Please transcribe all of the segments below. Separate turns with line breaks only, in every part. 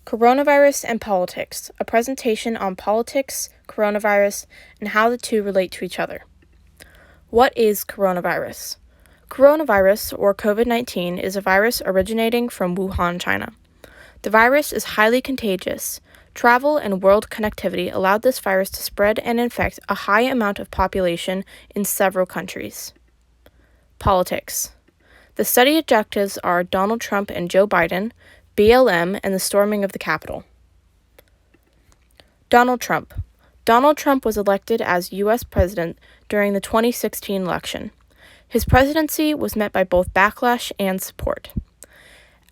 Coronavirus and Politics, a presentation on politics, coronavirus, and how the two relate to each other. What is coronavirus? Coronavirus, or COVID-19, is a virus originating from Wuhan, China. The virus is highly contagious. Travel and world connectivity allowed this virus to spread and infect a high amount of population in several countries. Politics. The study objectives are Donald Trump and Joe Biden, BLM, and the storming of the Capitol. Donald Trump. Donald Trump was elected as U.S. President during the 2016 election. His presidency was met by both backlash and support.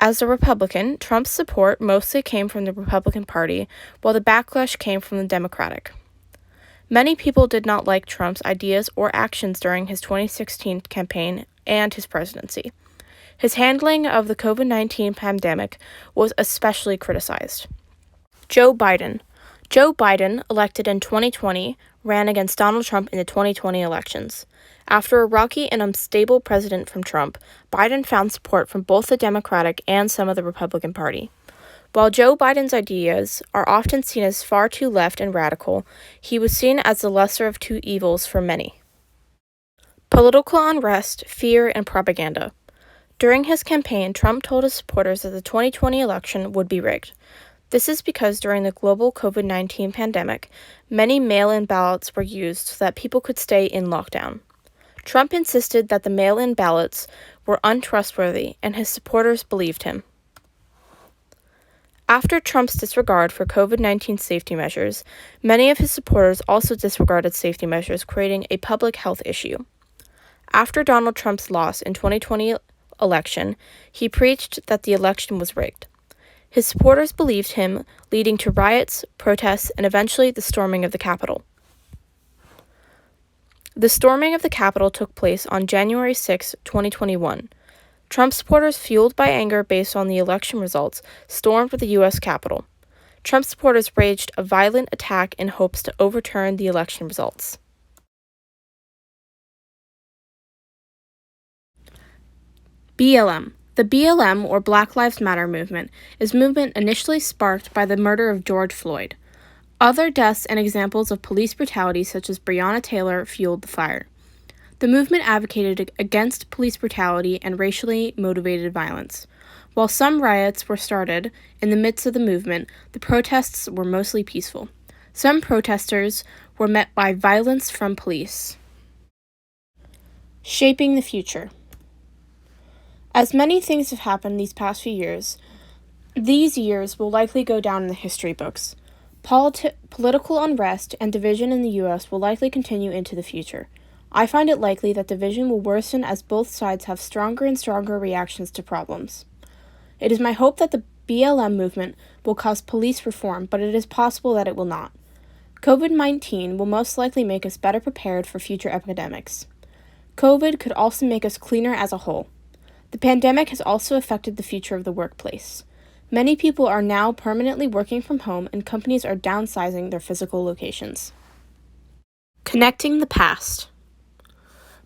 As a Republican, Trump's support mostly came from the Republican Party, while the backlash came from the Democratic. Many people did not like Trump's ideas or actions during his 2016 campaign and his presidency. His handling of the COVID-19 pandemic was especially criticized. Joe Biden. Joe Biden, elected in 2020, ran against Donald Trump in the 2020 elections. After a rocky and unstable president from Trump, Biden found support from both the Democratic and some of the Republican Party. While Joe Biden's ideas are often seen as far too left and radical, he was seen as the lesser of two evils for many. Political unrest, fear, and propaganda. During his campaign, Trump told his supporters that the 2020 election would be rigged. This is because during the global COVID-19 pandemic, many mail-in ballots were used so that people could stay in lockdown. Trump insisted that the mail-in ballots were untrustworthy, and his supporters believed him. After Trump's disregard for COVID-19 safety measures, many of his supporters also disregarded safety measures, creating a public health issue. After Donald Trump's loss in 2020 election, he preached that the election was rigged. His supporters believed him, leading to riots, protests, and eventually the storming of the Capitol. The storming of the Capitol took place on January 6, 2021. Trump supporters, fueled by anger based on the election results, stormed the U.S. Capitol. Trump supporters waged a violent attack in hopes to overturn the election results. BLM. The BLM, or Black Lives Matter movement, is a movement initially sparked by the murder of George Floyd. Other deaths and examples of police brutality, such as Breonna Taylor, fueled the fire. The movement advocated against police brutality and racially motivated violence. While some riots were started in the midst of the movement, the protests were mostly peaceful. Some protesters were met by violence from police. Shaping the future. As many things have happened these past few years, these years will likely go down in the history books. Political unrest and division in the U.S. will likely continue into the future. I find it likely that division will worsen as both sides have stronger and stronger reactions to problems. It is my hope that the BLM movement will cause police reform, but it is possible that it will not. COVID-19 will most likely make us better prepared for future epidemics. COVID could also make us cleaner as a whole. The pandemic has also affected the future of the workplace. Many people are now permanently working from home, and companies are downsizing their physical locations. Connecting the past.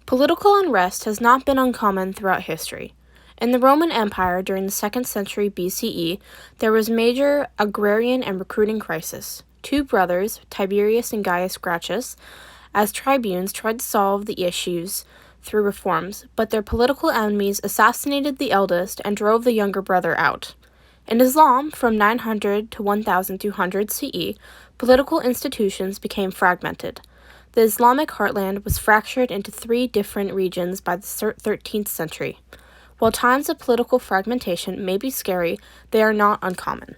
Political unrest has not been uncommon throughout history. In the Roman Empire during the 2nd century BCE, there was major agrarian and recruiting crisis. Two brothers, Tiberius and Gaius Gracchus, as tribunes tried to solve the issues through reforms, but their political enemies assassinated the eldest and drove the younger brother out. In Islam, from 900 to 1200 CE, political institutions became fragmented. The Islamic heartland was fractured into 3 different regions by the 13th century. While times of political fragmentation may be scary, they are not uncommon.